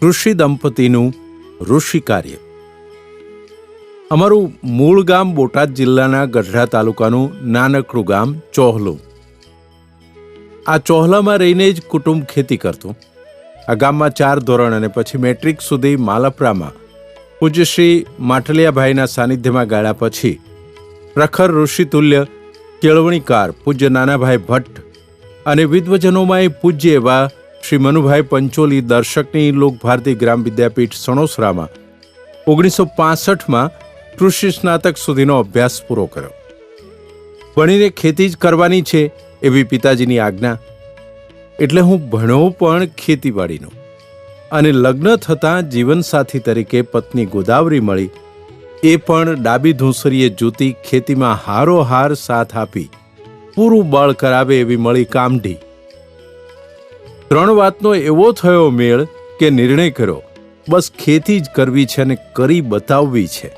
ઋષિ દંપતીનું ઋષિ કાર્ય. અમારું મૂળ ગામ બોટાદ જિલ્લાના ગઢડા તાલુકાનું નાનકડું ગામ ચોહલું. આ ચોહલામાં રહીને જ કુટુંબ ખેતી કરતું. આ ગામમાં 4 ધોરણ અને પછી મેટ્રિક સુધી માલપરામાં પૂજ્ય શ્રી માટલિયાભાઈના સાનિધ્યમાં ગાળ્યા પછી પ્રખર ઋષિતુલ્ય કેળવણીકાર પૂજ્ય નાનાભાઈ ભટ્ટ અને વિદ્વજનોમાં પૂજ્ય એવા શ્રી મનુભાઈ પંચોલી દર્શકની લોકભારતી ગ્રામ વિદ્યાપીઠ સણોસરામાં 1965માં કૃષિ સ્નાતક સુધીનો અભ્યાસ પૂરો કર્યો. ભણીને ખેતી જ કરવાની છે એવી પિતાજીની આજ્ઞા, એટલે હું ભણ્યો પણ ખેતીવાડીનો. અને લગ્ન થતાં જીવનસાથી તરીકે પત્ની ગોદાવરી મળી, એ પણ ડાબી ધૂંસરીએ જૂતી ખેતીમાં હારોહાર સાથ આપી પૂરું બળ કરાવે એવી મળી કામઢી. 3 વાતનો એવો થયો મેળ કે નિર્ણય કર્યો, બસ ખેતી જ કરવી છે અને કરી બતાવવી છે.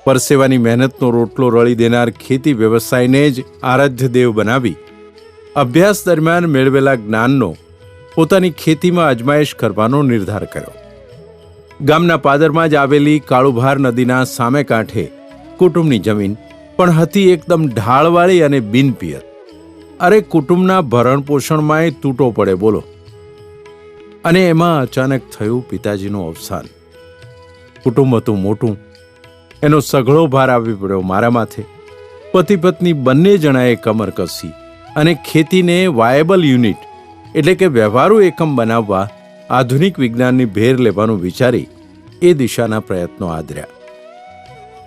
પરસેવાની મહેનતનો રોટલો રળી દેનાર ખેતી વ્યવસાયને જ આરાધ્ય દેવ બનાવી અભ્યાસ દરમિયાન મેળવેલા જ્ઞાનનો પોતાની ખેતીમાં અજમાયશ કરવાનો નિર્ધાર કર્યો. ગામના પાદરમાં જ આવેલી કાળુભાર નદીના સામે કાંઠે કુટુંબની જમીન પણ હતી એકદમ ઢાળવાળી અને બિનપિયત. અરે કુટુંબના ભરણ પોષણમાંય તૂટો પડે બોલો. અને એમાં અચાનક થયું પિતાજીનું અવસાન. કુટુંબ હતું મોટું, એનો સઘળો ભાર આવી પડ્યો મારા માથે. પતિ પત્ની બંને જણાએ કમર કસી અને ખેતીને વાયેબલ યુનિટ એટલે કે વ્યવહારુ એકમ બનાવવા આધુનિક વિજ્ઞાનની ભેર લેવાનું વિચારી એ દિશાના પ્રયત્નો આદર્યા.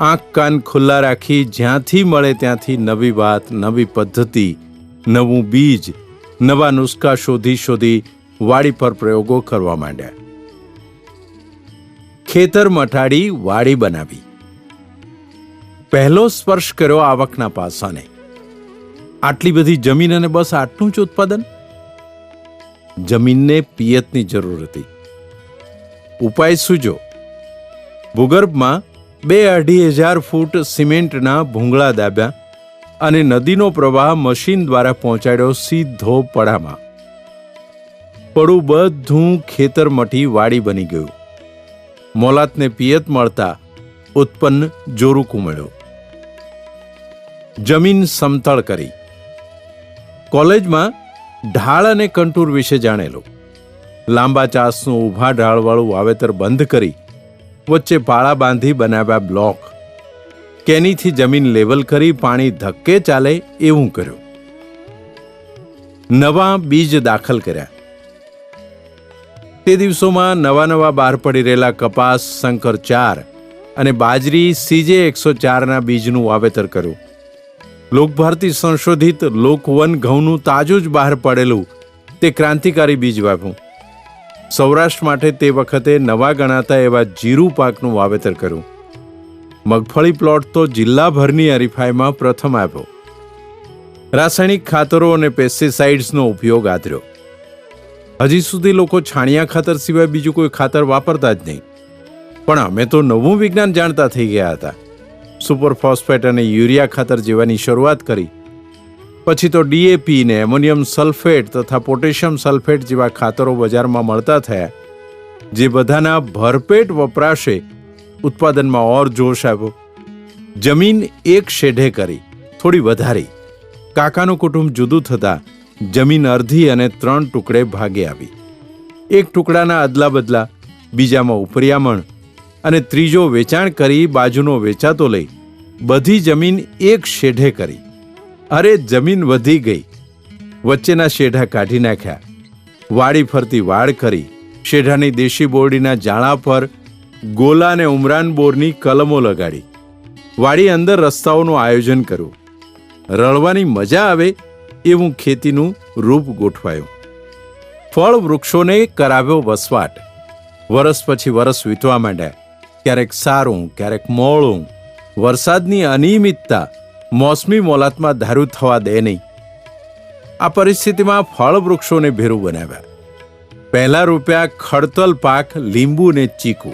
આંખ કાન ખુલ્લા રાખી જ્યાંથી મળે ત્યાંથી નવી વાત, નવી પદ્ધતિ, નવું બીજ, નવા નુસ્ખા શોધી વાડી પર પ્રયોગો કરવા માંડ્યા. ખેતર મટાડી વાડી બનાવી. પહેલો સ્પર્શ કર્યો આવકના પાસાને. આટલી બધી જમીન અને બસ આટલું જ ઉત્પાદન? જમીનને પિયતની જરૂર હતી. ઉપાય સૂજો. ભૂગર્ભમાં 2-2.5 ફૂટ સિમેન્ટના ભૂંગળા દાબ્યા અને નદીનો પ્રવાહ મશીન દ્વારા પહોંચાડ્યો સીધો પડામાં. પડું બધું ખેતર મટી વાડી બની ગયું. મોલાતને પિયત મળતા ઉત્પન્ન જોરૂકું મળ્યું. જમીન સમતળ કરી. કોલેજમાં ઢાળ અને કંટૂર વિશે જાણેલું. લાંબા ચાસનું ઊભા ઢાળવાળું વાવેતર બંધ કરી વચ્ચે પાળા બાંધી બનાવ્યા બ્લોક. કેનીથી જમીન લેવલ કરી પાણી ધક્કે ચાલે એવું કર્યું. નવા બીજ દાખલ કર્યા. તે દિવસોમાં નવા બહાર પડી રહેલા કપાસ શંકર 4 અને બાજરી CJ 104ના બીજનું વાવેતર કર્યું. લોકભારતી સંશોધિત લોકવન ઘઉંનું તાજું જ બહાર પડેલું તે ક્રાંતિકારી બીજ વાવ્યું. સૌરાષ્ટ્ર માટે તે વખતે નવા ગણાતા એવા જીરું પાકનું વાવેતર કર્યું. મગફળી પ્લોટ તો જિલ્લાભરની હરીફાઈમાં પ્રથમ આવ્યો. રાસાયણિક ખાતરો અને પેસ્ટિસાઇડ્સનો ઉપયોગ આદર્યો. હજી સુધી લોકો છાણિયા ખાતર સિવાય બીજું કોઈ ખાતર વાપરતા જ નહીં. પણ અમે તો નવું વિજ્ઞાન જાણતા થઈ ગયા હતા. સુપર ફોસ્ફેટ અને યુરિયા ખાતર જેવાની શરૂઆત કરી. પછી તો DAP ને એમોનિયમ સલ્ફેટ તથા પોટેશિયમ સલ્ફેટ જેવા ખાતરો બજારમાં મળતા થયા, જે બધાના ભરપેટ વપરાશે ઉત્પાદનમાં ઓર જોશ આવ્યો. જમીન એક શેઢે કરી, થોડી વધારી. કાકાનું કુટુંબ જુદું થતાં જમીન અડધી અને 3 ટુકડે ભાગે આવી. એક ટુકડાના અદલા બદલા, બીજામાં ઉપરિયામણ અને ત્રીજો વેચાણ કરી બાજુનો વેચાતો લઈ બધી જમીન એક શેઢે કરી. અરે જમીન વધી ગઈ. વચ્ચેના શેઢા કાઢી નાખ્યા. વાડી ફરતી વાડ કરી. શેઢાની દેશી બોરડીના જાળા પર ગોલા અને ઉમરાન બોરની કલમો લગાડી. વાડી અંદર રસ્તાઓનું આયોજન કર્યું. રળવાની મજા આવે એવું ખેતીનું રૂપ ગોઠવાયું. ફળ વૃક્ષોને કરાવ્યો વસવાટ. વરસ પછી વરસ વીતવા માંડ્યા. ક્યારેક સારું, ક્યારેક મોડું. વરસાદની અનિયમિતતા મોસમી મોલાતમાં ધારું થવા દે નહીં. આ પરિસ્થિતિમાં ફળ વૃક્ષોને ભેરું બનાવ્યા. પહેલા રોપ્યા ખડતલ પાક લીંબુ ને ચીકુ.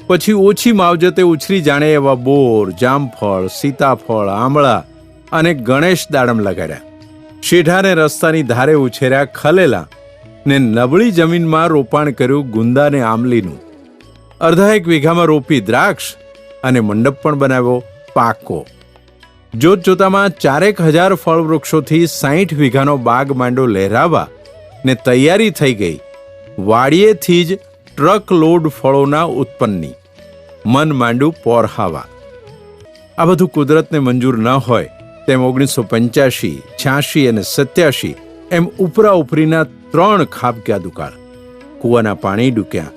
પછી ઓછી માવજતે ઉછરી જાણે એવા બોર, જામફળ, સીતાફળ, આંબળા અને ગણેશ દાડમ લગાડ્યા. શેઢાને રસ્તાની ધારે ઉછેર્યા ખલેલા ને નબળી જમીનમાં રોપાણ કર્યું ગુંદા ને આંબલીનું. અડધા એક વીઘામાં રોપી દ્રાક્ષ અને મંડપ પણ બનાવ્યો પાકો. જોત જોતામાં 4,000 ફળ વૃક્ષોથી 60 વીઘાનો બાગ માંડો લહેરાવા ને તૈયારી થઈ ગઈ વાડીએથી જ ટ્રક લોડ ફળોના ઉત્પન્નની. મન માંડું પોરહાવા. આ બધું કુદરતને મંજૂર ન હોય તેમ 1985, 86 અને 87 એમ ઉપરા ઉપરીના 3 ખાબક્યા દુકાળ. કૂવાના પાણી ડૂક્યા,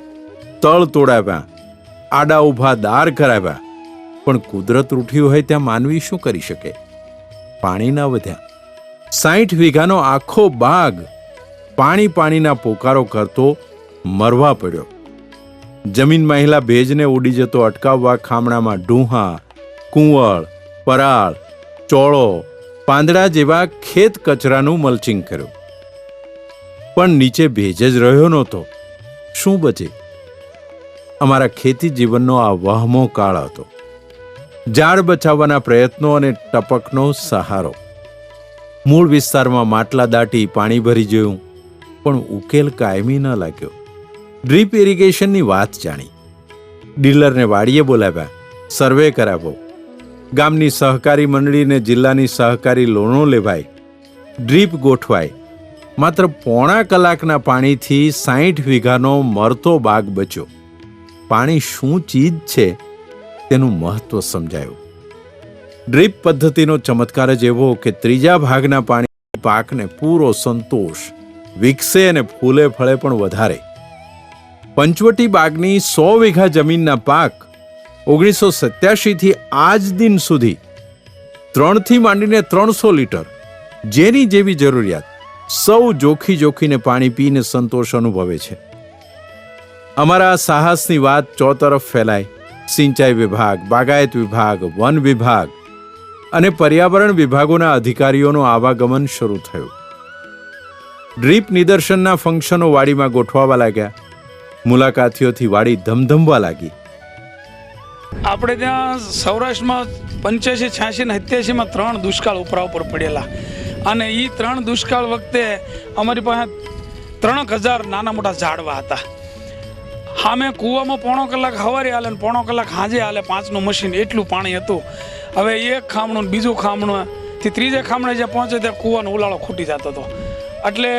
તળ તોડાવ્યા, આડા ઊભા દાર કરાવ્યા. પણ કુદરત રૂઠ્યું હોય ત્યાં માનવી શું કરી શકે? પાણી ના વધ્યા. 60 વીઘાનો આખો બાગ પાણીના પોકારો કરતો મરવા પડ્યો. જમીનમાં રહેલા ભેજને ઉડી જતો અટકાવવા ખામણામાં ડુહા, કુંવળ, પરાળ, ચોળો, પાંદડા જેવા ખેત કચરાનું મલ્ચિંગ કર્યું. પણ નીચે ભેજ જ રહ્યો નહોતો. શું બચે? અમારા ખેતી જીવનનો આ વહમો કાળ હતો. ઝાડ બચાવવાના પ્રયત્નો અને ટપકનો સહારો. મૂળ વિસ્તારમાં માટલા દાટી પાણી ભરી જોયું, પણ ઉકેલ કાયમી ન લાગ્યો. ડ્રીપ ઇરિગેશનની વાત જાણી. ડીલરને વાડીએ બોલાવ્યા, સર્વે કરાવ્યો. ગામની સહકારી મંડળીને જિલ્લાની સહકારી લોનો લેવાય, ડ્રીપ ગોઠવાય. માત્ર પોણા કલાકના પાણીથી 60 વીઘાનો મરતો બાગ બચ્યો. પાણી શું ચીજ છે તેનું મહત્વ સમજાયું. ડ્રીપ પદ્ધતિનો ચમત્કાર જ એવો કે ત્રીજા ભાગના પાણી પાકને પૂરો સંતોષ, વિકસે અને ફૂલે ફળે પણ વધારે. પંચવટી બાગની 100 વીઘા જમીનના પાક 1987 થી આજ દિન સુધી 3 થી માંડીને 300 લીટર જેની જેવી જરૂરિયાત સૌ જોખીને પાણી પીને સંતોષ અનુભવે છે. અમારા સાહસની વાત ચોતરફ ફેલાય. સિંચાઈ વિભાગ, બાગાયત વિભાગ, વન વિભાગ અને પર્યાવરણ વિભાગોના અધિકારીઓનું આવાગમન શરૂ થયું. ડ્રીપ નિદર્શનના ફંક્શનો વાડીમાં ગોઠવાવા લાગ્યા. મુલાકાતીઓથી વાડી ધમધમવા લાગી. આપણે ત્યાં સૌરાષ્ટ્રમાં 85, 86 ને 87માં 3 દુષ્કાળ ઉપરા ઉપર પડેલા. અને એ 3 દુષ્કાળ વખતે અમારી પાસે 3,000 નાના મોટા ઝાડવા હતા. સામે કૂવામાં પોણો કલાક સવારે હાલે ને પોણો કલાક સાંજે હાલે 5નું મશીન, એટલું પાણી હતું. હવે એક ખામણું બીજું ખામણું થી ત્રીજે ખામણે જ્યાં પહોંચે ત્યાં કૂવાનો ઉલાળો ખૂટી જતો હતો. એટલે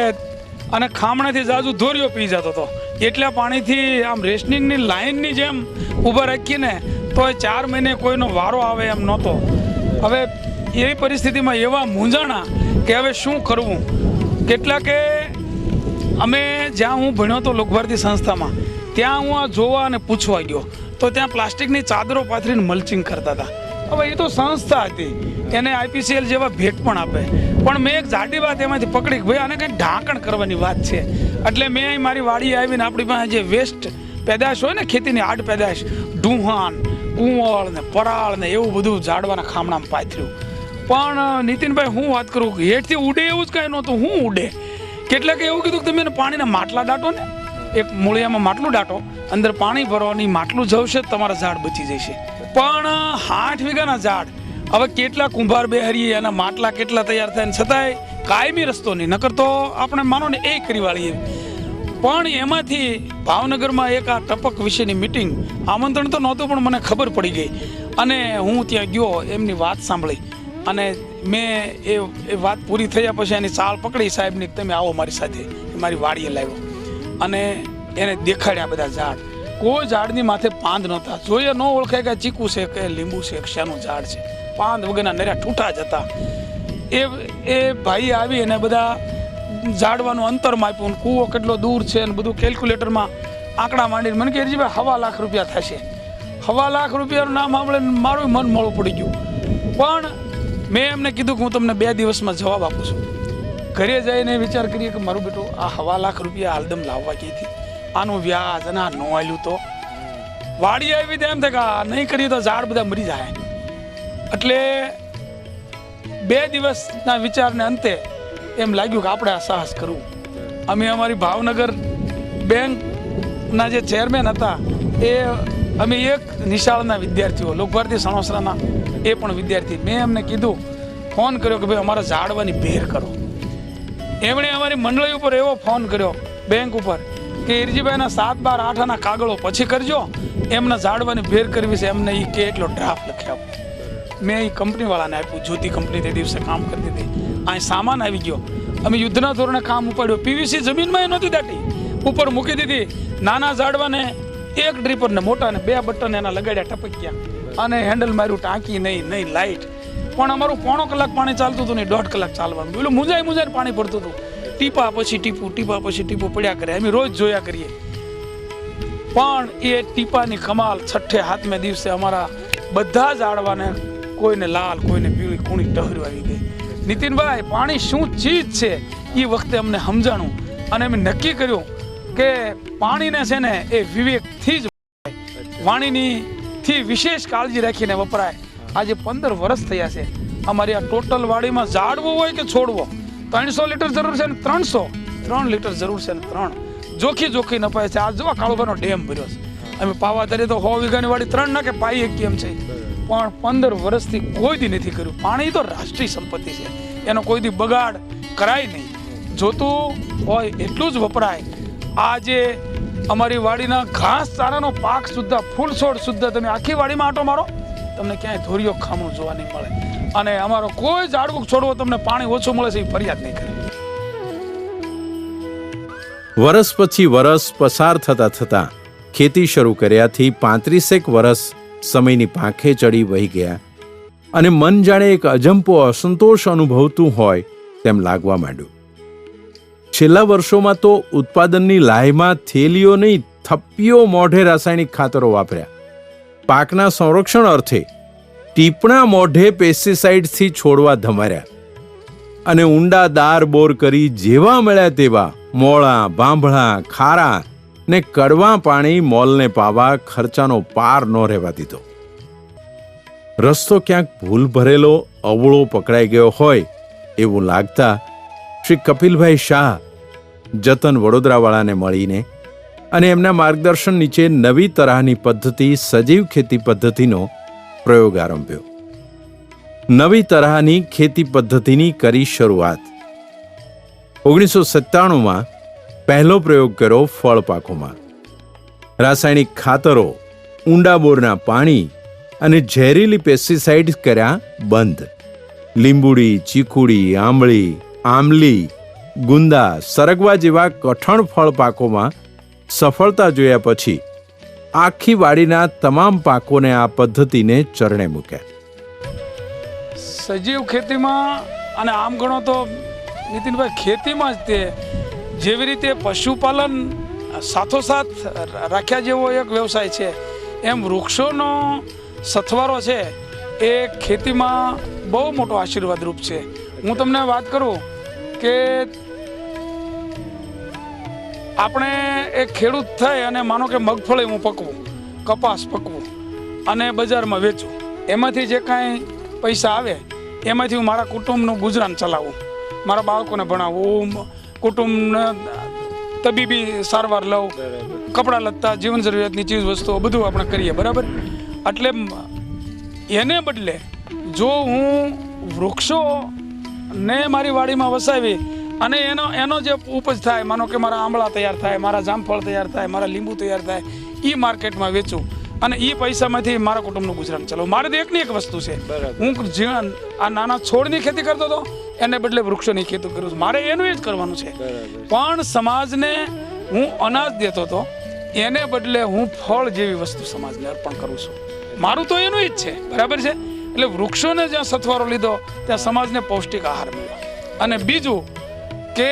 અને ખામણેથી જાજુ ધોરીઓ પી જતો હતો. એટલા પાણીથી આમ રેશનિંગની લાઈનની જેમ ઊભા રાખીને તો 4 મહિને કોઈનો વારો આવે એમ નહોતો. હવે એવી પરિસ્થિતિમાં એવા મૂંઝાણા કે હવે શું કરવું. કેટલાકે અમે જ્યાં હું ભણ્યો હતો લોકભારતી સંસ્થામાં, ત્યાં હું આ જોવા અને પૂછવા ગયો તો ત્યાં પ્લાસ્ટિકની ચાદરો પાથરીને મલ્ચિંગ કરતા હતા. હવે એ તો સંસ્થા હતી, એને IPCL જેવા ભેટ પણ આપે. પણ મેં એક જાડી વાત એમાંથી પકડી કે ભાઈ આને કંઈક ઢાંકણ કરવાની વાત છે. એટલે મેં અહીં મારી વાડીએ આવીને આપણી પાસે જે વેસ્ટ પેદાશ હોય ને, ખેતીની આડ પેદાશ, ડુહાન, કુંવળ ને પરાળ ને એવું બધું ઝાડવાના ખામણામાં પાથર્યું. પણ નીતિનભાઈ હું વાત કરું કે હેઠથી ઉડે એવું જ કાંઈ નહોતું. હું ઉડે કેટલાક એવું કીધું કે તમે પાણીના માટલા દાટો ને, એક મૂળિયામાં માટલું દાટો, અંદર પાણી ભરવાની, માટલું જવશે તમારા ઝાડ બચી જશે. પણ 60 વીઘાના ઝાડ, હવે કેટલા કુંભાર બેહરીએ, એના માટલા કેટલા તૈયાર થાય, છતાંય કાયમી રસ્તો નહીં. નકર તો આપણે માનો ને એ કરી વાળીએ. પણ એમાંથી ભાવનગરમાં એક આ ટપક વિશેની મિટિંગ, આમંત્રણ તો નહોતું પણ મને ખબર પડી ગઈ અને હું ત્યાં ગયો, એમની વાત સાંભળી અને મેં એ વાત પૂરી થયા પછી એની ચાલ પકડી સાહેબની, તમે આવો મારી સાથે. મારી વાડીએ લાવ્યો અને એને દેખાડ્યા બધા ઝાડ. કોઈ ઝાડની માથે પાંદ નહોતા. જોઈએ ન ઓળખાય કે ચીકુ છે કે લીંબુ છે કે શાનું ઝાડ છે. પાંદ વગરના નર્યા ઠૂઠા જ હતા. એ ભાઈ આવી અને બધા ઝાડવાનું અંતર માપ્યું, કૂવો કેટલો દૂર છે ને બધું કેલ્ક્યુલેટરમાં આંકડા માંડીને મને કહે ભાઈ 1.25 લાખ રૂપિયા થશે. 1.25 લાખ રૂપિયાનું નામ સાંભળે મારું મન મોળું પડી ગયું. પણ મેં એમને કીધું કે હું તમને 2 દિવસમાં જવાબ આપું છું. ઘરે જઈને વિચાર કરીએ કે મારું બેટું આ 1.25 લાખ રૂપિયા હાલદમ લાવવા ક્યાંથી, આનું વ્યાજ અને આ ન આલ્યું તો વાડી આવી એમ થાય કે આ નહીં કરીએ તો ઝાડ બધા મરી જાય. એટલે 2 દિવસના વિચારને અંતે એમ લાગ્યું કે આપણે આ સાહસ કરવું. અમે અમારી ભાવનગર બેંકના જે ચેરમેન હતા એ અમે એક નિશાળના વિદ્યાર્થીઓ, લોકભારતી સણોસરાના એ પણ વિદ્યાર્થી, મેં એમને કીધું, ફોન કર્યો કે ભાઈ અમારા ઝાડવાની ભેર કરો. એમણે અમારી મંડળી ઉપર એવો ફોન કર્યો બેંક ઉપર કે ઈરજીભાઈના 7, 12, 8 આના કાગળો પછી કરજો, એમના ઝાડવાની ભેર કરવી છે, એમને એ કે એટલો ડ્રાફ્ટ લખી આપો. મેં એ કંપનીવાળાને આપ્યું. જ્યોતિ કંપની તે દિવસે કામ કરતી હતી. અહીં સામાન આવી ગયો, અમે યુદ્ધના ધોરણે કામ ઉપાડ્યો. પીવીસી જમીનમાં એ નહોતી દાટી, ઉપર મૂકી દીધી. નાના ઝાડવાને એક ડ્રીપર ને મોટા ને 2 બટન એના લગાડ્યા, ટપક્યા અને હેન્ડલ માર્યું. ટાંકી નહીં લાઇટ. પણ અમારું 1.5 કલાક પાણી ચાલતું હતું ને 1.5 કલાક ચાલવાનું. પેલું મુંજાઈ પાણી પડતું હતું. ટીપા પછી ટીપું પડ્યા કરે. અમે રોજ જોયા કરીએ. પણ એ ટીપાની કમાલ 6, 7મે દિવસે અમારા બધા ઝાડવાને કોઈને લાલ, કોઈને પીળી, કુણી ટહર્યું આવી ગઈ. નીતિનભાઈ, પાણી શું ચીજ છે એ વખતે અમને સમજાણું અને અમે નક્કી કર્યું કે પાણીને છે ને એ વિવેકથી જ વાણીથી વિશેષ કાળજી રાખીને વપરાય. આજે 15 વર્ષ થયા છે. અમારી આ ટોટલ વાડીમાં ઝાડવો હોય કે છોડવો 300 લીટર જરૂર છે ને 3 લીટર જરૂર છે ને 3 જોખી નપાય છે. આ જો કાળુભાનો ડેમ ભર્યો છે. અમે પાવા તરીકે તો 100 વીઘાની વાડી 3 ના કે પાઈએ કેમ છે, પણ 15 વર્ષથી કોઈ દી નથી કર્યું. પાણી તો રાષ્ટ્રીય સંપત્તિ છે, એનો કોઈ દી બગાડ કરાય નહીં. જોતું હોય એટલું જ વપરાય. આજે અમારી વાડીના ઘાસ ચારાનો પાક સુદ્ધા, ફૂલ છોડ સુદ્ધા તમે આખી વાડીમાં આંટો મારો, તમને ક્યાંય ધોરીઓ ખામણું જોવા નહીં મળે. અને અમારો કોઈ ઝાડવું છોડવો તમને પાણી ઓછું મળે છે એ ફરિયાદ નહીં કરે. વરસ પછી વરસ પસાર થતા ખેતી શરૂ કર્યાથી 35 વર્ષ સમયની પાંખે ચડી વહી ગયા અને મન જાણે એક અજંપો અસંતોષ અનુભવતું હોય તેમ લાગવા માંડ્યું. છેલ્લા વર્ષોમાં તો ઉત્પાદનની લાયમાં થેલીઓ નહીં, થપ્પીઓ મોઢે રાસાયણિક ખાતરો વાપર્યા. પાકના સંરક્ષણ અર્થે ટીપણા મોઢે પેસ્ટિસાઇડ્સથી છોડવા ધમાર્યા અને ઊંડા દાર બોર કરી જેવા મળ્યા તેવા મોળા, બાંભળા, ખારા ને કડવા પાણી મોલને પાવા ખર્ચાનો પાર ન રહેવા દીધો. રસ્તો ક્યાંક ભૂલ ભરેલો અવળો પકડાઈ ગયો હોય એવું લાગતા શ્રી કપિલભાઈ શાહ જતન વડોદરાવાળાને મળીને અને એમના માર્ગદર્શન નીચે નવી તરહની પદ્ધતિ, સજીવ ખેતી પદ્ધતિનો પ્રયોગ આરંભ્યો. નવી તરહની ખેતી પદ્ધતિની કરી શરૂઆત. 1997માં પહેલો પ્રયોગ કર્યો ફળ પાકોમાં. રાસાયણિક ખાતરો, ઊંડા બોરના પાણી અને ઝેરીલી પેસ્ટિસાઇડ્સ કર્યા બંધ. લીંબુડી, ચીકુડી, આંબલી, ગુંદા, સરગવા જેવા કઠણ ફળ પાકોમાં સફળતા જોયા પછી આખી વાડીના તમામ પાકોને આ પદ્ધતિને ચરણે મૂક્યા. સજીવ ખેતીમાં અને આમ ગણો તો નીતિનભાઈ ખેતીમાં જ તે જેવી રીતે પશુપાલન સાથોસાથ રાખ્યા જેવો એક વ્યવસાય છે, એમ વૃક્ષોનો સથવારો છે એ ખેતીમાં બહુ મોટો આશીર્વાદરૂપ છે. હું તમને વાત કરું કે આપણે એક ખેડૂત થઈ અને માનો કે મગફળી હું પકવું, કપાસ પકવું અને બજારમાં વેચું, એમાંથી જે કાંઈ પૈસા આવે એમાંથી હું મારા કુટુંબનું ગુજરાન ચલાવું, મારા બાળકોને ભણાવું, કુટુંબને તબીબી સારવાર લઉં, કપડાં લત્તા, જીવન જરૂરિયાતની ચીજ વસ્તુઓ બધું આપણે કરીએ, બરાબર. એટલે એને બદલે જો હું વૃક્ષોને મારી વાડીમાં વસાવી અને એનો જે ઉપજ થાય, માનો કે મારા આંબળા તૈયાર થાય, મારા જામફળ તૈયાર થાય, મારા લીંબુ તૈયાર થાય, એ માર્કેટમાં વેચું અને એ પૈસામાંથી મારા કુટુંબનું ગુજરાન ચલાવું. મારે તો એકની એક વસ્તુ છે, હું આ નાના છોડની ખેતી કરતો હતો એને બદલે વૃક્ષોની ખેતી કરું છું. મારે એનું જ કરવાનું છે. પણ સમાજને હું અનાજ દેતો હતો, એને બદલે હું ફળ જેવી વસ્તુ સમાજને અર્પણ કરું છું. મારું તો એનું જ છે, બરાબર છે. એટલે વૃક્ષોને જ્યાં સથવારો લીધો ત્યાં સમાજને પૌષ્ટિક આહાર મળ્યો. અને બીજું કે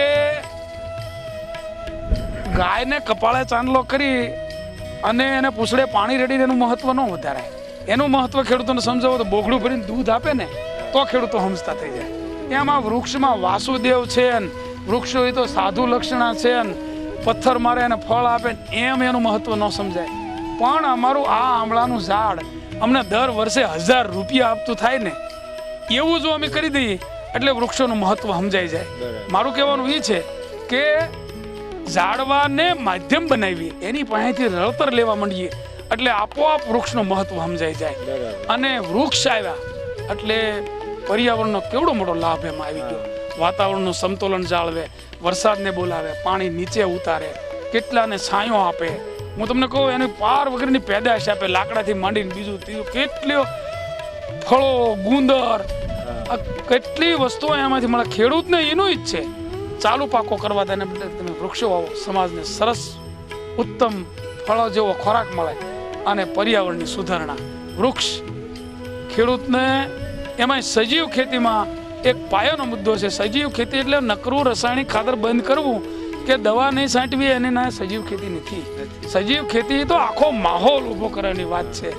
ગાયને કપાળે ચાંદલો કરી અને એને પૂછડે પાણી રેડીને એનું મહત્વ ન વધારાય. એનું મહત્વ ખેડૂતોને સમજાવો તો બોગડું ભરીને દૂધ આપે ને તો ખેડૂતો સમજતા થઈ જાય. એમાં વૃક્ષમાં વાસુદેવ છે ને વૃક્ષો એ તો સાધુ લક્ષણા છે ને પથ્થર મારે અને ફળ આપે એમ એનું મહત્વ ન સમજાય. પણ અમારું આ આંબળાનું ઝાડ અમને દર વર્ષે 1000 રૂપિયા આપતું થાય ને એવું જો અમે કરી દઈએ એટલે વૃક્ષોનું મહત્વ સમજાઈ જાય. મારું કહેવાનું એ છે કે ઝાડવાને માધ્યમ બનાવીએ, એની પાસેથી રળતર લેવા માંડીએ એટલે આપોઆપ વૃક્ષનું મહત્વ સમજાઈ જાય. અને વૃક્ષ આવ્યા એટલે પર્યાવરણનો કેવડો મોટો લાભ એમાં આવી ગયો. વાતાવરણનું સમતોલન જાળવે, વરસાદને બોલાવે, પાણી નીચે ઉતારે, કેટલાને છાંયો આપે. હું તમને કહું એની પાર વગરની પેદાશ આપે, લાકડાથી માંડીને બીજું ત્રીજું કેટલીઓ ફળો, ગુંદર, આ કેટલી વસ્તુઓ એમાંથી મળે. ખેડૂતને એનું જ છે ચાલુ પાકો કરવા તેને તમે વૃક્ષો વાવો, સમાજને સરસ ઉત્તમ ફળો જેવો ખોરાક મળે અને પર્યાવરણની સુધારણા. વૃક્ષ ખેડૂતને એમાં સજીવ ખેતીમાં એક પાયાનો મુદ્દો છે. સજીવ ખેતી એટલે નકરું રાસાયણિક ખાતર બંધ કરવું કે દવા નહીં છાંટવી, એને ના સજીવ ખેતી નથી. સજીવ ખેતી તો આખો માહોલ ઊભો કરવાની વાત છે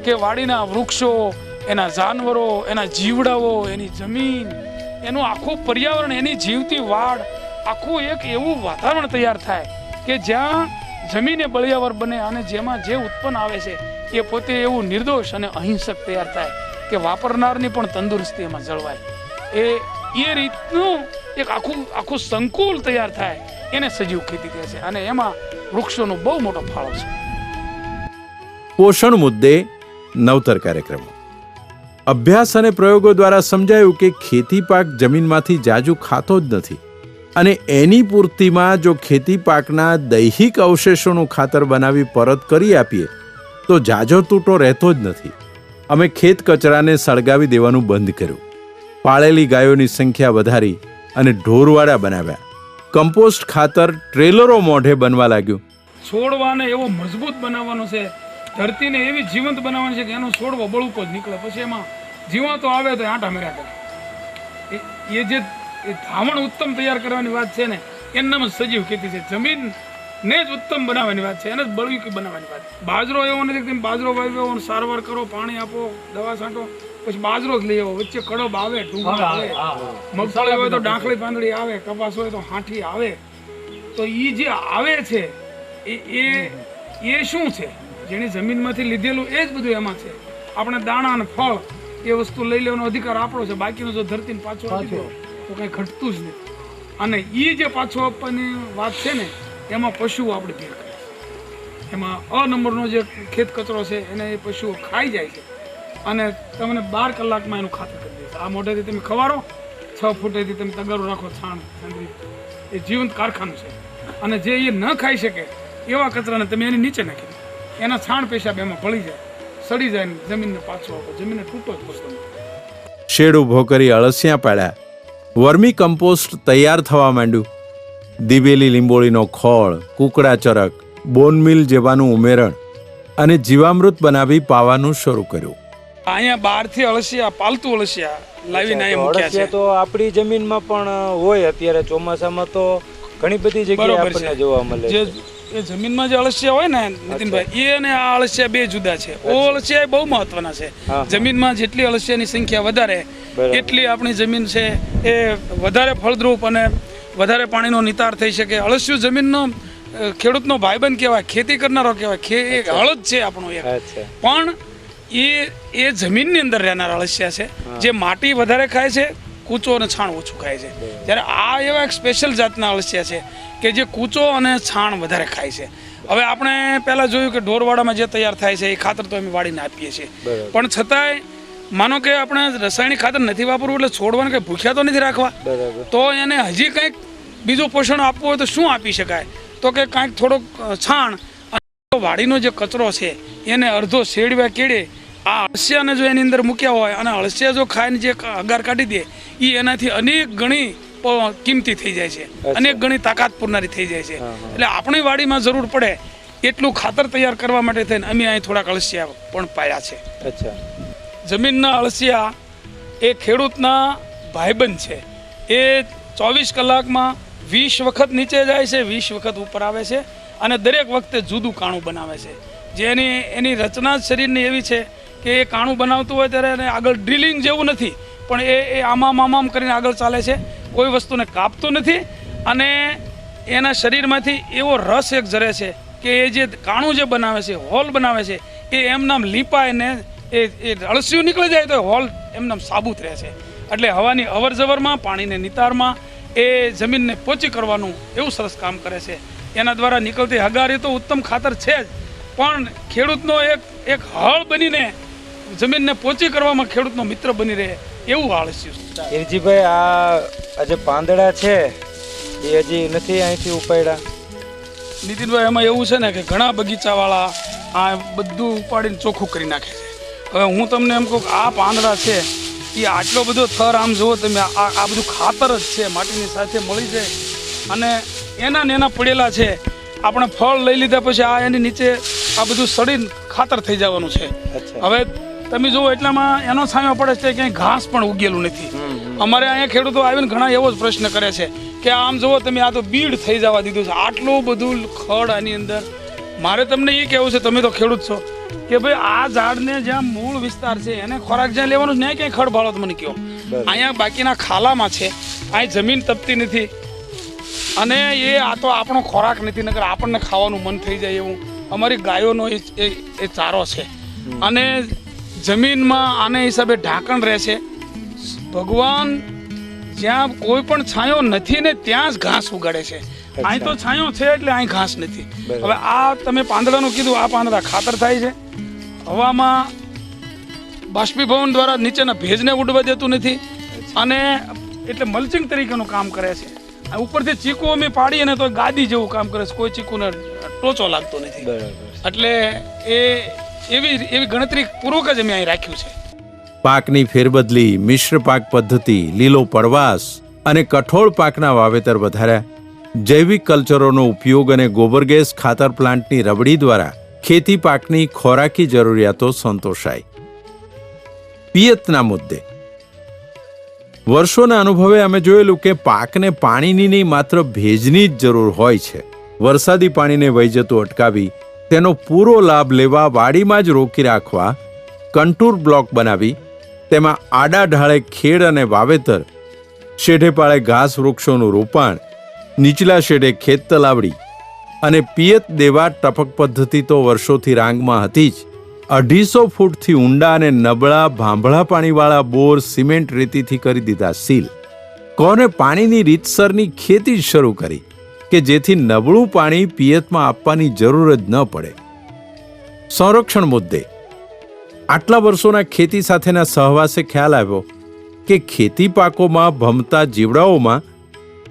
કે વાડીના વૃક્ષો, એના જાનવરો, એના જીવડાઓ, એની જમીન, એનું આખું પર્યાવરણ, એની જીવતી વાડ, આખું એક એવું વાતાવરણ તૈયાર થાય કે જ્યાં જમીને બળિયાવર બને અને જેમાં જે ઉત્પન્ન આવે છે એ પોતે એવું નિર્દોષ અને અહિંસક તૈયાર થાય કે વાપરનારની પણ તંદુરસ્તી એમાં જળવાય. એ રીતનું એક આખું સંકુલ તૈયાર થાય એને સજીવ ખેતી કહે છે અને એમાં વૃક્ષોનો બહુ મોટો ફાળો છે. પોષણ મુદ્દે નવતર કાર્યક્રમો. અભ્યાસ અને પ્રયોગો દ્વારા સમજાયું કે ખેતી પાક જમીનમાંથી જાજુ ખાતો જ નથી અને એની પૂર્તિમાં જો ખેતી પાકના દૈહિક અવશેષોનું ખાતર બનાવી પરત કરી આપીએ તો જાજો તૂટો રહેતો જ નથી. અમે ખેત કચરાને સળગાવી દેવાનું બંધ કર્યું, પાળેલી ગાયોની સંખ્યા વધારી અને ઢોરવાડા બનાવ્યા. કમ્પોસ્ટ ખાતર ટ્રેલરો મોઢે બનવા લાગ્યું. છોડવાને એવો મજબૂત બનાવવાનો છે, ધરતીને એવી જીવંત બનાવવાની છે કે એનો છોડવો બળુકો જ નીકળે. પછી એમાં જીવાતો આવે તો આંટા મેળ્યા કરે. એ જે ધામણ ઉત્તમ તૈયાર કરવાની વાત છે ને એનામ જ સજીવ ખેતી છે. જમીનને જ ઉત્તમ બનાવવાની વાત છે, એને જ બળવી બનાવવાની વાત. બાજરો એવો નથી કે તમે બાજરો વાવ્યો, સારવાર કરો, પાણી આપો, દવા છાંટો, પછી બાજરો જ લઈ આવો. વચ્ચે કડબ આવે, ટૂંકા આવે, મગફળી હોય તો ડાંખળી પાંદડી આવે, કપાસ હોય તો હાંઠી આવે. તો એ જે આવે છે એ શું છે? જેની જમીનમાંથી લીધેલું એ જ બધું એમાં છે. આપણે દાણા અને ફળ એ વસ્તુ લઈ લેવાનો અધિકાર આપણો છે. બાકીનો જો ધરતીને પાછો આપી દો તો કંઈ ઘટતું જ નથી. અને એ જે પાછો આપવાની વાત છે ને એમાં પશુઓ આપણે ભેર કરે છે. એમાં નંબરનો જે ખેત કચરો છે એને એ પશુઓ ખાઈ જાય છે અને તમને 12 કલાકમાં એનું ખાતર કરી દે છે. આ મોઢેથી તમે ખવારો, 6 ફૂટેથી તમે તગારો રાખો, છાણ એ જીવંત કારખાનું છે. અને જે એ ન ખાઈ શકે એવા કચરાને તમે એની નીચે નાખી દો, એના છાણ પેશાબ એમાં ભળી જાય, સડી જાય, જમીનને પાછો આપો, જમીનને તૂટો જ પસંદ. શેડ ઊભો કરી અળસિયા પાડ્યા, વર્મી કમ્પોસ્ટ તૈયાર થવા માંડ્યું. દિવેલી લીંબોળીનો ખોળ, કુકડા ચરક, બોનમિલ જેવાનું ઉમેરણ અને જીવામૃત બનાવી પાવાનું શરૂ કર્યું. અહીંયા બહારથી અળસિયા, પાલતુ અળસિયા લાવીને અહીંયા મૂક્યા છે. તો આપણી જમીનમાં પણ હોય અત્યારે ચોમાસામાં તો ઘણી બધી જગ્યાએ આપણને જોવા મળે છે. એ જમીનમાં જે અળસિયા હોય ને નીતિનભાઈ, એ અને આ અળસિયા બે જુદા છે. ઓ અળસિયા બહુ મહત્વના છે. જમીનમાં જેટલી અળસિયાની સંખ્યા વધારે એટલી આપણી જમીન છે એ વધારે ફળદ્રુપ અને વધારે પાણીનો નિતાર થઈ શકે. અળસિયું જમીનનો ખેડૂતનો ભાઈબંધ કહેવાય, ખેતી કરનારો કહેવાય. હળદ છે આપણું એક, પણ એ જમીનની અંદર રહેનાર અળસિયા છે જે માટી વધારે ખાય છે, કૂચો અને છાણ ઓછું ખાય છે. જ્યારે આ એવા એક સ્પેશિયલ જાતના અળસિયા છે કે જે કૂચો અને છાણ વધારે ખાય છે. હવે આપણે પહેલા જોયું કે ઢોરવાડામાં જે તૈયાર થાય છે એ ખાતર તો અમે વાળીને આપીએ છીએ, પણ છતાંય માનો કે આપણે રાસાયણિક ખાતર નથી વાપરવું એટલે છોડવાને કંઈ ભૂખ્યા તો નથી રાખવા, તો એને હજી કંઈક બીજું પોષણ આપવું હોય તો શું આપી શકાય? તો કે કાંઈક થોડોક છાણ, વાડીનો જે કચરો છે એને અડધો શેડવ્યા કેળે આ અળસિયાને જો એની અંદર મૂક્યા હોય અને અળસિયા જો ખાઈને જે અગાર કાઢી દે એ એનાથી અનેક ગણી કિંમતી થઈ જાય છે, અનેક ગણી તાકાત પૂરનારી થઈ જાય છે. એટલે આપણી વાડીમાં જરૂર પડે એટલું ખાતર તૈયાર કરવા માટે થઈને અમે અહીં થોડાક અળસિયા પણ પાડ્યા છે. જમીનના અળસિયા એ ખેડૂતના ભાઈબંધ છે. એ 24 કલાકમાં 20 વખત નીચે જાય છે, 20 વખત ઉપર આવે છે અને દરેક વખતે જુદું કાણું બનાવે છે. જેની એની રચના જ શરીરની એવી છે કે એ કાણું બનાવતું હોય ત્યારે એને આગળ ડ્રિલિંગ જેવું નથી, પણ એ આમામ કરીને આગળ ચાલે છે, કોઈ વસ્તુને કાપતું નથી. અને એના શરીરમાંથી એવો રસ એક ઝરે છે કે એ જે કાણું જે બનાવે છે, હોલ બનાવે છે, એ એમનામ લીપાઈને એ અળસિયું નીકળી જાય તો હોલ એમનામ સાબુત રહે છે. એટલે હવાની અવર જવરમાં, પાણીને નિતારમાં એ જમીનને પોચી કરવાનું એવું સરસ કામ કરે છે. એના દ્વારા નીકળતી હગારી તો ઉત્તમ ખાતર છે જ, પણ ખેડૂતનો એક હળ બનીને જમીનને પોચી કરવામાં ખેડૂતનો મિત્ર બની રહે એવું અળસિયું. હિરજીભાઈ, આ આ જે પાંદડા છે એ હજી નથી અહીંથી ઉપાડ્યા? નીતિનભાઈ, એમાં એવું છે ને કે ઘણા બગીચાવાળા આ બધું ઉપાડીને ચોખ્ખું કરી નાખે છે. હવે હું તમને એમ કહું કે આ પાંદડા છે એ આટલો બધો થર આમ જુઓ તમે, આ બધું ખાતર જ છે, માટીની સાથે મળી જાય અને એના ને એના પડેલા છે. આપણે ફળ લઈ લીધા પછી આ એની નીચે આ બધું સડીને ખાતર થઈ જવાનું છે. અચ્છા. હવે તમે જુઓ એટલામાં એનો છાંયો પડે છે, ક્યાંય ઘાસ પણ ઉગેલું નથી. અમારે અહીંયા ખેડૂતો આવીને ઘણા એવો જ પ્રશ્ન કરે છે કે આમ જુઓ તમે, આ તો બીડ થઈ જવા દીધું છે, આટલું બધું ખડ આની અંદર. મારે તમને એ કહેવું છે, તમે તો ખેડૂત છો, કે ભાઈ આ ઝાડને જ્યાં મૂળ વિસ્તાર છે એને ખોરાક જ્યાં લેવાનું છે, ત્યાં ક્યાંય ખડ ભાળો તો મને કહો. અહીંયા બાકીના ખાલામાં છે, અહીં જમીન તપતી નથી અને એ આ તો આપણો ખોરાક નથી, નકર આપણને ખાવાનું મન થઈ જાય એવું અમારી ગાયોનો એ ચારો છે. અને જમીનમાં આને હિસાબે ઢાંકણ રહે છે. ભગવાન જ્યાં કોઈ પણ છાંયો નથી ને ત્યાં જ ઘાસ ઉગાડે છે. અહીં તો છાંયો છે એટલે અહીં ઘાસ નથી. હવે આ તમે પાંદડાનું કીધું, આ પાંદડા ખાતર થાય છે, હવામાં બાષ્પીભવન દ્વારા નીચેના ભેજને ઉડવા દેતું નથી અને એટલે મલ્ચિંગ તરીકેનું કામ કરે છે. ઉપરથી ચીકુ અમે પાડીએ ને તો ગાદી જેવું કામ કરે છે, કોઈ ચીકુને ટોચો લાગતો નથી. એટલે એવી ગણતરી પૂર્વક જ અમે અહીં રાખ્યું છે. પાકની ફેરબદલી, મિશ્ર પાક પદ્ધતિ, લીલો પડવાશ અને કઠોળ પાકના વાવેતર વધાર્યા. જૈવિક કલ્ચરોનો ઉપયોગ અને ગોબરગેસ ખાતર પ્લાન્ટની રબડી દ્વારા ખેતી પાકની ખોરાકી જરૂરિયાતો સંતોષાય. પિયતના મુદ્દે વર્ષોના અનુભવે અમે જોયેલું કે પાકને પાણીની નહીં, માત્ર ભેજની જ જરૂર હોય છે. વરસાદી પાણીને વહી જતું અટકાવી તેનો પૂરો લાભ લેવા વાડીમાં જ રોકી રાખવા કન્ટૂર બ્લોક બનાવી તેમાં આડા ઢાળે ખેડ અને વાવેતર, શેઢે પાળે ઘાસ વૃક્ષોનું રોપાણ, નીચલા શેઢે ખેત તલાવડી અને પિયત દેવા ટપક પદ્ધતિ તો વર્ષોથી રાંગમાં હતી જ. 250 ફૂટથી ઊંડા અને નબળા ભાંભળા પાણીવાળા બોર સિમેન્ટ રેતીથી કરી દીધા સીલ. કોને પાણીની રીતસરની ખેતી જ શરૂ કરી કે જેથી નબળું પાણી પિયતમાં આપવાની જરૂર જ ન પડે. સંરક્ષણ મુદ્દે આટલા વર્ષોના ખેતી સાથેના સહવાસે ખ્યાલ આવ્યો કે ખેતી પાકોમાં ભમતા જીવડાઓમાં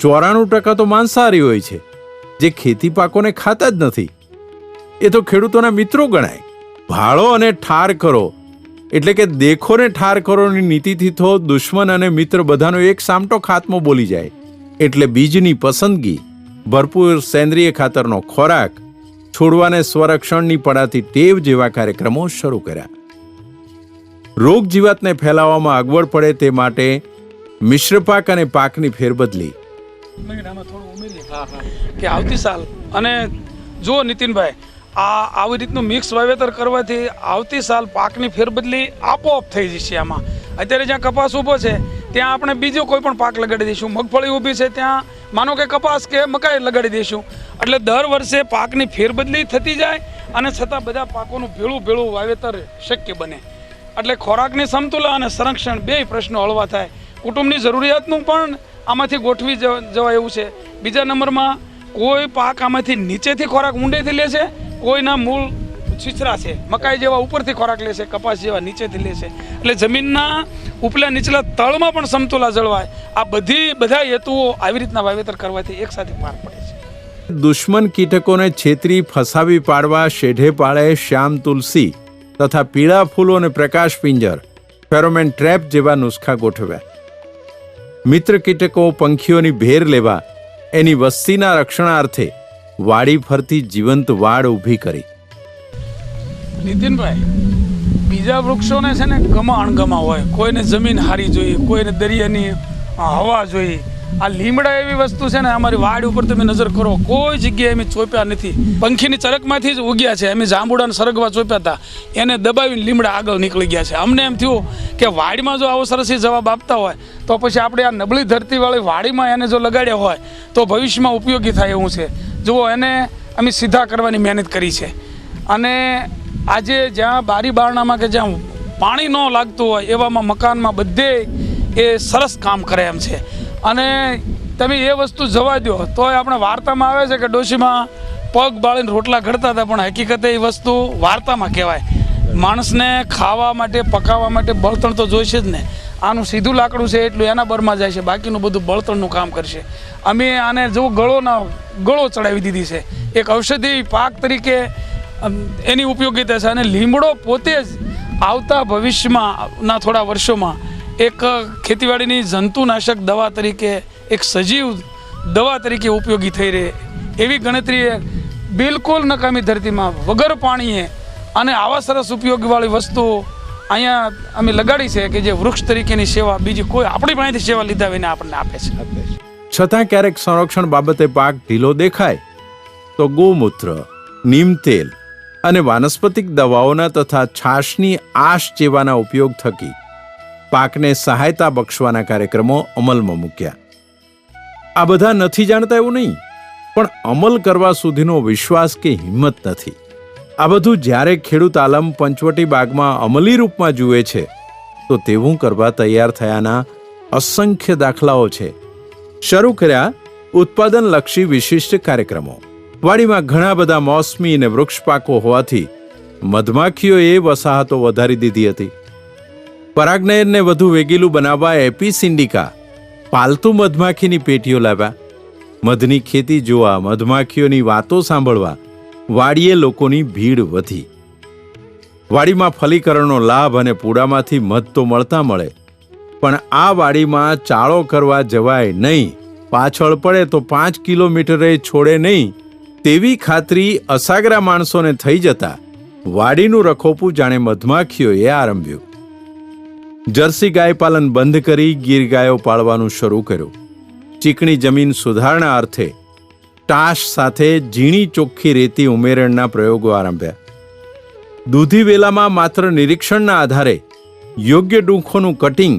94% તો માંસાહારી હોય છે, જે ખેતી પાકોને ખાતા જ નથી. એ તો ખેડૂતોના મિત્રો ગણાય. ભાળો અને ઠાર કરો એટલે કે દેખો ને ઠાર કરોની નીતિથી તો દુશ્મન અને મિત્ર બધાનો એક સામટો ખાત્મો બોલી જાય. એટલે બીજની પસંદગી, ભરપૂર સેન્દ્રિય ખાતરનો ખોરાક, છોડવાને સ્વરક્ષણની પડાતી ટેવ જેવા કાર્યક્રમો શરૂ કર્યા. રોગ જીવાતને ફેલાવવામાં અગવડ પડે તે માટે મિશ્ર પાક અને પાકની ફેરબદલી. કે આવતી સાલ અને જુઓ નીતિનભાઈ, આવી રીતનું મિક્સ વાવેતર કરવાથી આવતી સાલ પાકની ફેરબદલી આપોઆપ થઈ જશે. આમાં અત્યારે જ્યાં કપાસ ઊભો છે ત્યાં આપણે બીજો કોઈ પણ પાક લગાડી દઈશું. મગફળી ઊભી છે ત્યાં માનો કે કપાસ કે મકાઈ લગાડી દઈશું. એટલે દર વર્ષે પાકની ફેરબદલી થતી જાય અને છતાં બધા પાકોનું ભેળું વાવેતર શક્ય બને. એટલે ખોરાકની સમતુલન અને સંરક્ષણ બે પ્રશ્નો હળવા થાય. કુટુંબની જરૂરિયાતનું પણ આમાંથી ગોઠવી જવાય એવું છે. બીજા નંબરમાં કોઈ પાક આમાંથી નીચેથી ખોરાક ઊંડેથી લે છે, કોઈના મૂળ છીછરા છે, મકાઈ જેવા ઉપરથી ખોરાક લે છે, કપાસ જેવા નીચેથી લે છે. એટલે જમીનના ઉપલા નીચલા તળમાં પણ સમતુલા જળવાય. આ બધા હેતુઓ આવી રીતના વાવેતર કરવાથી એક સાથે પાર પડે છે. દુશ્મન કીટકોને છેતરી ફસાવી પાડવા શેઢે પાળે શ્યામ તુલસી તથા પીળા ફૂલો અને પ્રકાશ પિંજર, ફેરોમેન ટ્રેપ જેવા નુસ્ખા ગોઠવ્યા. મિત્ર કીટકો પંખીઓની ભેર લેવા એની વસ્તીના રક્ષણાર્થે વાડી ફરતી જીવંત વાડ ઊભી કરી. નીતિનભાઈ, બીજા વૃક્ષોને છે ને ગમા અણગમા હોય, કોઈને જમીન હારી જોઈએ, કોઈને દરિયાની હવા જોઈએ. આ લીમડા એવી વસ્તુ છે ને, અમારી વાડ ઉપર તમે નજર કરો, કોઈ જગ્યાએ અમે ચોપ્યા નથી. પંખીની ચરકમાંથી જ ઉગ્યા છે. અમે જાંબુડાને સરગવા ચોપ્યા હતા, એને દબાવીને લીમડા આગળ નીકળી ગયા છે. અમને એમ થયું કે વાડીમાં જો આવો સરસ જવાબ આપતા હોય તો પછી આપણે આ નબળી ધરતીવાળી વાડીમાં એને જો લગાડ્યા હોય તો ભવિષ્યમાં ઉપયોગી થાય એવું છે. જુઓ, એને અમે સીધા કરવાની મહેનત કરી છે. અને આજે જ્યાં બારી બારણામાં કે જ્યાં પાણી ન લાગતું હોય એવામાં મકાનમાં બધે એ સરસ કામ કરે એમ છે. અને તમે એ વસ્તુ જવા દો તોય આપણે વાર્તામાં આવે છે કે ડોશીમાં પગ બાળીને રોટલા ઘડતા હતા, પણ હકીકતે એ વસ્તુ વાર્તામાં કહેવાય. માણસને ખાવા માટે, પકાવવા માટે બળતણ તો જોઈશે જ ને. આનું સીધું લાકડું છે એટલું એના બરમાં જાય છે, બાકીનું બધું બળતણનું કામ કરશે. અમે આને જો ગળો ચડાવી દીધી છે. એક ઔષધિ પાક તરીકે એની ઉપયોગિતા છે. અને લીમડો પોતે જ આવતા ભવિષ્યમાં થોડા વર્ષોમાં એક ખેતીવાડીની જંતુનાશક દવા તરીકે, એક સજીવ દવા તરીકે ઉપયોગી થઈ રહે એવી ગણતરીએ બિલકુલ નકામી ધરતીમાં વગર પાણીએ અને આવા સરસ ઉપયોગીવાળી વસ્તુઓ અહીંયા અમે લગાડી છે કે જે વૃક્ષ તરીકેની સેવા બીજી કોઈ આપણી પાસેથી સેવા લીધા વિના આપણને આપે છે. છતાં ક્યારેક સંરક્ષણ બાબતે પાક ઢીલો દેખાય તો ગોમૂત્ર, નીમ તેલ અને વાનસ્પતિક દવાઓના તથા છાશની આશ જેવાના ઉપયોગ થકી પાકને સહાયતા બક્ષવાના કાર્યક્રમો અમલમાં મૂક્યા. આ બધા નથી જાણતા એવું નહીં, પણ અમલ કરવા સુધીનો વિશ્વાસ કે હિંમત નથી. આ બધું જ્યારે ખેડૂત આલમ પંચવટી બાગમાં અમલી રૂપમાં જુએ છે તો તેવું કરવા તૈયાર થયાના અસંખ્ય દાખલાઓ છે. શરૂ કર્યા ઉત્પાદનલક્ષી વિશિષ્ટ કાર્યક્રમો. વાડીમાં ઘણા બધા મોસમી અને વૃક્ષ પાકો હોવાથી મધમાખીઓએ વસાહતો વધારી દીધી હતી. પરાગનયનને વધુ વેગીલું બનાવવા એપિસિન્ડિકા પાલતુ મધમાખીની પેટીઓ લાવ્યા. મધની ખેતી જોવા, મધમાખીઓની વાતો સાંભળવા વાડીએ લોકોની ભીડ વધી. વાડીમાં ફલીકરણનો લાભ અને પૂડામાંથી મધ તો મળતા મળે, પણ આ વાડીમાં ચાળો કરવા જવાય નહીં, પાછળ પડે તો 5 કિલોમીટરે છોડે નહીં તેવી ખાતરી અસાગરા માણસોને થઈ જતા વાડીનું રખોપું જાણે મધમાખીઓએ આરંભ્યું. જર્સી ગાય પાલન બંધ કરી ગીર ગાયો પાળવાનું શરૂ કર્યું. ચીકણી જમીન સુધારણા અર્થે ટાશ સાથે ઝીણી ચોખ્ખી રેતી ઉમેરણના પ્રયોગો આરંભ્યા. દૂધી વેલામાં માત્ર નિરીક્ષણના આધારે યોગ્ય ડૂંખોનું કટિંગ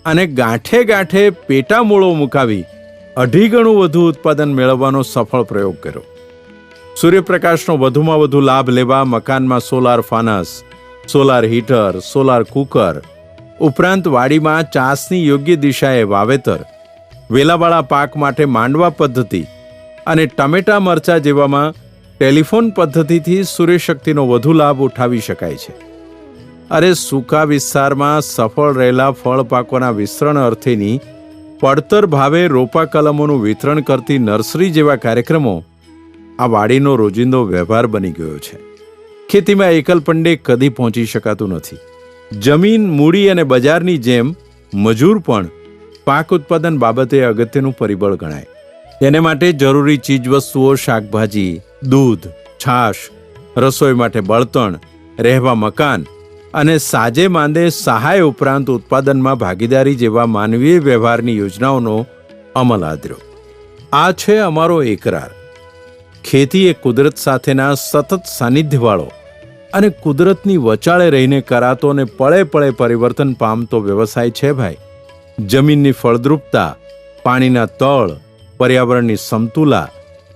અને ગાંઠે ગાંઠે પેટા મૂળો મુકાવી 2.5 ગણું વધુ ઉત્પાદન મેળવવાનો સફળ પ્રયોગ કર્યો. સૂર્યપ્રકાશનો વધુમાં વધુ લાભ લેવા મકાનમાં સોલાર ફાનસ, સોલાર હીટર, સોલાર કુકર ઉપરાંત વાડીમાં ચાસની યોગ્ય દિશાએ વાવેતર, વેલાવાળા પાક માટે માંડવા પદ્ધતિ અને ટમેટા મરચા જેવામાં ટેલિફોન પદ્ધતિથી સૂર્યશક્તિનો વધુ લાભ ઉઠાવી શકાય છે. અરે સૂકા વિસ્તારમાં સફળ રહેલા ફળ પાકોના વિસ્તરણ અર્થેની પડતર ભાવે રોપા કલમોનું વિતરણ કરતી નર્સરી જેવા કાર્યક્રમો આ વાડીનો રોજિંદો વ્યવહાર બની ગયો છે. ખેતીમાં એકલ પંડે કદી પહોંચી શકાતું નથી. જમીન, મૂડી અને બજારની જેમ મજૂર પણ પાક ઉત્પાદન બાબતે અગત્યનું પરિબળ ગણાય. તેને માટે જરૂરી ચીજવસ્તુઓ, શાકભાજી, દૂધ, છાશ, રસોઈ માટે બળતણ, રહેવા મકાન અને સાજે માંદે સહાય ઉપરાંત ઉત્પાદનમાં ભાગીદારી જેવા માનવીય વ્યવહારની યોજનાઓનો અમલ આદર્યો. આ છે અમારો એકરાર. ખેતી એ કુદરત સાથેના સતત સાનિધ્યવાળો અને કુદરતની વચાળે રહીને કરાતો અને પળે પળે પરિવર્તન પામતો વ્યવસાય છે ભાઈ. જમીનની ફળદ્રુપતા, પાણીના તળ, પર્યાવરણની સમતુલા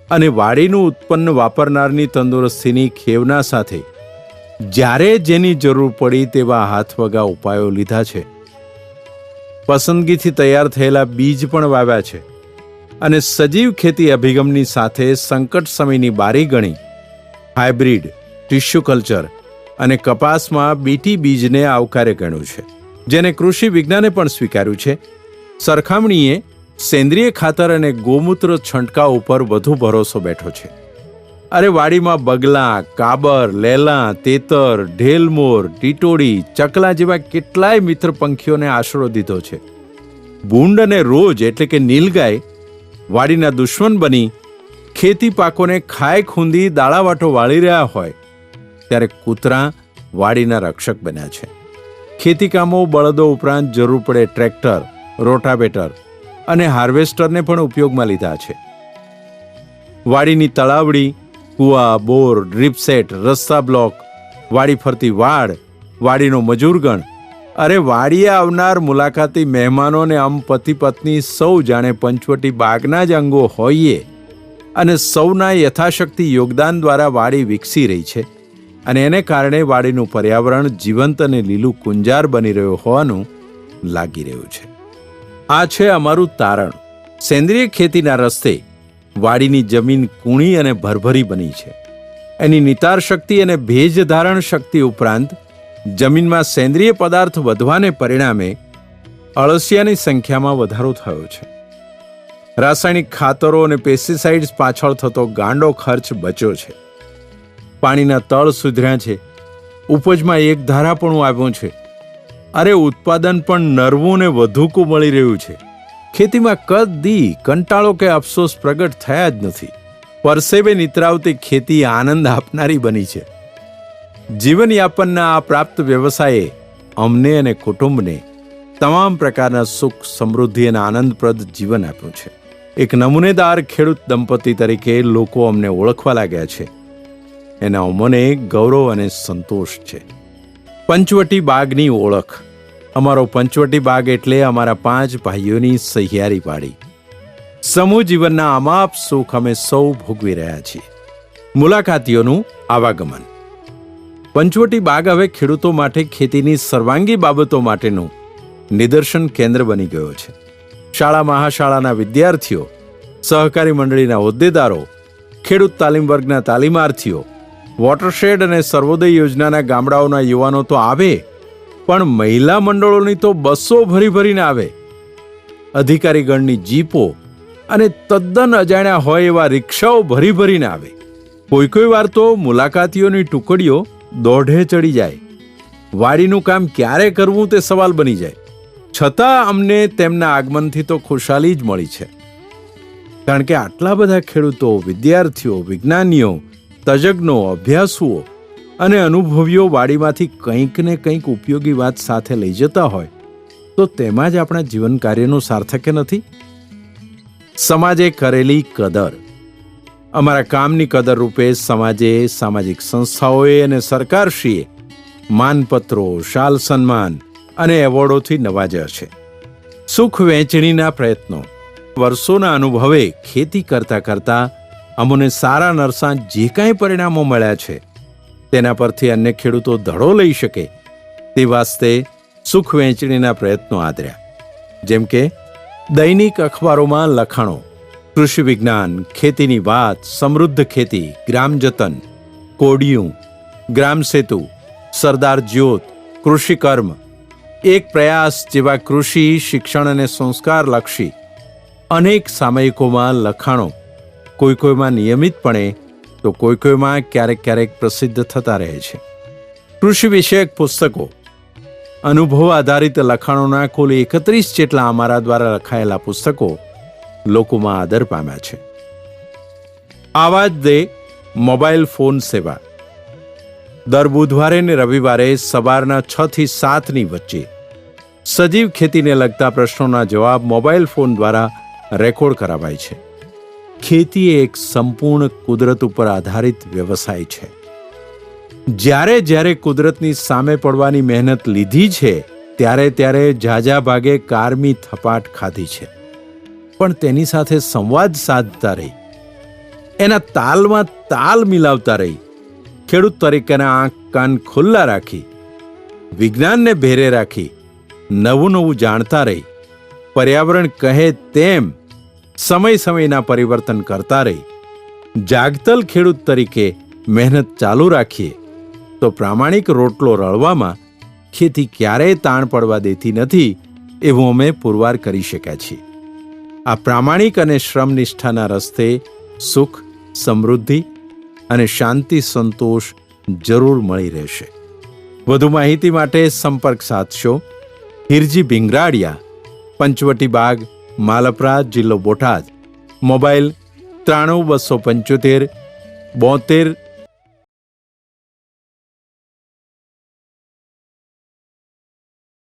અને વાડીનું ઉત્પન્ન વાપરનારની તંદુરસ્તીની ખેવના સાથે જ્યારે જેની જરૂર પડી તેવા હાથવગા ઉપાયો લીધા છે. પસંદગીથી તૈયાર થયેલા બીજ પણ વાવ્યા છે અને સજીવ ખેતી અભિગમની સાથે સંકટ સમયની બારી ગણી હાઇબ્રિડ, ટિશ્યુ કલ્ચર અને કપાસમાં બીટી બીજને આવકારે ગણ્યું છે, જેને કૃષિ વિજ્ઞાને પણ સ્વીકાર્યું છે. સરખામણીએ સેન્દ્રિય ખાતર અને ગોમૂત્ર છંટકાવ ઉપર વધુ ભરોસો બેઠો છે. અરે વાડીમાં બગલા, કાબર, લેલા, તેતર, ઢેલમોર, ટીટોડી, ચકલા જેવા કેટલાય મિત્ર પંખીઓને આશરો દીધો છે. ભૂંડ અને રોજ એટલે કે નીલગાય વાડીના દુશ્મન બની ખેતી પાકોને ખાય ખૂંદી દાળાવાટો વાળી રહ્યા હોય ત્યારે કૂતરા વાડીના રક્ષક બન્યા છે. ખેતી કામો બળદો ઉપરાંત જરૂર પડે ટ્રેક્ટર, રોટાવેટર અને હાર્વેસ્ટરને પણ ઉપયોગમાં લીધા છે. વાડીની તળાવડી, કૂવા, બોર, ડ્રીપસેટ, રસ્તા બ્લોક, વાડી ફરતી વાડ, વાડીનો મજૂરગણ, અરે વાડીએ આવનાર મુલાકાતી મહેમાનોને આમ પતિ પત્ની સૌ જાણે પંચવટી બાગના જ અંગો હોઈએ અને સૌના યથાશક્તિ યોગદાન દ્વારા વાડી વિકસી રહી છે અને એને કારણે વાડીનું પર્યાવરણ જીવંત અને લીલું કુંજાર બની રહ્યો હોવાનું લાગી રહ્યું છે. આ છે અમારું તારણ. સેન્દ્રિય ખેતીના રસ્તે વાડીની જમીન કૂણી અને ભરભરી બની છે. એની નિતાર શક્તિ અને ભેજ ધારણ શક્તિ ઉપરાંત જમીનમાં સેન્દ્રિય પદાર્થ વધવાને પરિણામે અળસિયાની સંખ્યામાં વધારો થયો છે. રાસાયણિક ખાતરો અને પેસ્ટિસાઇડ્સ પાછળ થતો ગાંડો ખર્ચ બચ્યો છે. પાણીના તળ સુધર્યા છે. ઉપજમાં એક ધારાપણું આવ્યું છે. અરે ઉત્પાદન પણ નરવું ને વધુકું મળી રહ્યું છે. ખેતીમાં કદી કંટાળો કે અફસોસ પ્રગટ થયા જ નથી. પરસેવે નિતરાવતી ખેતી આનંદ આપનારી બની છે. જીવનયાપનના આ પ્રાપ્ત વ્યવસાયે અમને અને કુટુંબને તમામ પ્રકારના સુખ, સમૃદ્ધિ અને આનંદપ્રદ જીવન આપ્યું છે. એક નમૂનેદાર ખેડૂત દંપતી તરીકે લોકો અમને ઓળખવા લાગ્યા છે. એના અમને ગૌરવ અને સંતોષ છે. પંચવટી બાગની ઓળખ. અમારો પંચવટી બાગ એટલે અમારા 5 ભાઈઓની સહિયારી પાડી. સમૂહ જીવનના અમાપ સુખ અમે સૌ ભોગવી રહ્યા છીએ. મુલાકાતીઓનું આવાગમન. પંચવટી બાગ હવે ખેડૂતો માટે ખેતીની સર્વાંગી બાબતો માટેનું નિદર્શન કેન્દ્ર બની ગયો છે. શાળા મહાશાળાના વિદ્યાર્થીઓ, સહકારી મંડળીના હોદ્દેદારો, ખેડૂત તાલીમ વર્ગના તાલીમાર્થીઓ, વોટરશેડ અને સર્વોદય યોજનાના ગામડાઓના યુવાનો તો આવે, પણ મહિલા મંડળોની તો બસો ભરીને આવે. અધિકારીગણની જીપો અને તદ્દન અજાણ્યા હોય એવા રિક્ષાઓ ભરીને આવે. કોઈ વાર તો મુલાકાતીઓની ટુકડીઓ દોઢે ચડી જાય. વાડીનું કામ ક્યારે કરવું તે સવાલ બની જાય. છતાં અમને તેમના આગમનથી તો ખુશાલી જ મળી છે. કારણ કે આટલા બધા ખેડૂતો, વિદ્યાર્થીઓ, વિજ્ઞાનીઓ, તજજ્ઞો, અભ્યાસુઓ અને અનુભવીઓ વાડીમાંથી કંઈક ને કંઈક ઉપયોગી વાત સાથે લઈ જતા હોય તો તેમાં જ આપણા જીવન કાર્યનું સાર્થક્ય નથી. સમાજે કરેલી કદર. અમારા કામની કદર રૂપે સમાજે, સામાજિક સંસ્થાઓએ અને સરકારશ્રીએ માનપત્રો, શાલ સન્માન અને એવોર્ડોથી નવાજ્યા છે. સુખ વહેંચણીના પ્રયત્નો. વર્ષોના અનુભવે ખેતી કરતા અમને સારા નરસા જે કાંઈ પરિણામો મળ્યા છે તેના પરથી અન્ય ખેડૂતો ધડો લઈ શકે તે વાસ્તે સુખ વહેંચણીના પ્રયત્નો આદર્યા. જેમ કે દૈનિક અખબારોમાં લખાણો, કૃષિ વિજ્ઞાન, ખેતીની વાત, સમૃદ્ધ ખેતી, ગ્રામ જતન, કોડિયું, ગ્રામ સેતુ, સરદાર જ્યોત, કૃષિ કર્મ, એક પ્રયાસ જેવા કૃષિ, શિક્ષણ અને સંસ્કારલક્ષી અનેક સામયિકોમાં લખાણો કોઈમાં નિયમિતપણે તો કોઈમાં ક્યારેક પ્રસિદ્ધ થતા રહે છે. કૃષિ વિષયક પુસ્તકો, અનુભવ આધારિત લખાણોના કુલ 31 જેટલા અમારા દ્વારા લખાયેલા પુસ્તકો લોકોમાં આદર પામ્યા છે. આવાજ દે મોબાઈલ ફોન સેવા. દર બુધવારે ને રવિવારે સવારના 6 થી 7ની વચ્ચે સજીવ ખેતીને લગતા પ્રશ્નોના જવાબ મોબાઈલ ફોન દ્વારા રેકોર્ડ કરાવાય છે. ખેતી એક સંપૂર્ણ કુદરત ઉપર આધારિત વ્યવસાય છે. જ્યારે કુદરતની સામે પડવાની મહેનત લીધી છે ત્યારે ઝાઝા ભાગે કારમી થપાટ ખાધી છે. પણ તેની સાથે સંવાદ સાધતા રહી, એના તાલમાં તાલ મિલાવતા રહી, ખેડૂત તરીકેના આંખ કાન ખુલ્લા રાખી, વિજ્ઞાનને ભેરે રાખી, નવું જાણતા રહી, પર્યાવરણ કહે તેમ સમયના પરિવર્તન કરતા રહી, જાગતલ ખેડૂત તરીકે મહેનત ચાલુ રાખીએ તો પ્રામાણિક રોટલો રળવામાં ખેતી ક્યારેય તાણ પડવા દેતી નથી એવું અમે પુરવાર કરી શક્યા છીએ. આ પ્રામાણિક અને શ્રમનિષ્ઠાના રસ્તે સુખ, સમૃદ્ધિ અને શાંતિ સંતોષ જરૂર મળી રહેશે. વધુ માહિતી માટે સંપર્ક સાધશો. હિરજી ભીંગરાડિયા, પંચવટી બાગ, માલપરા, જિલ્લો બોટાદ. મોબાઈલ 93 275 72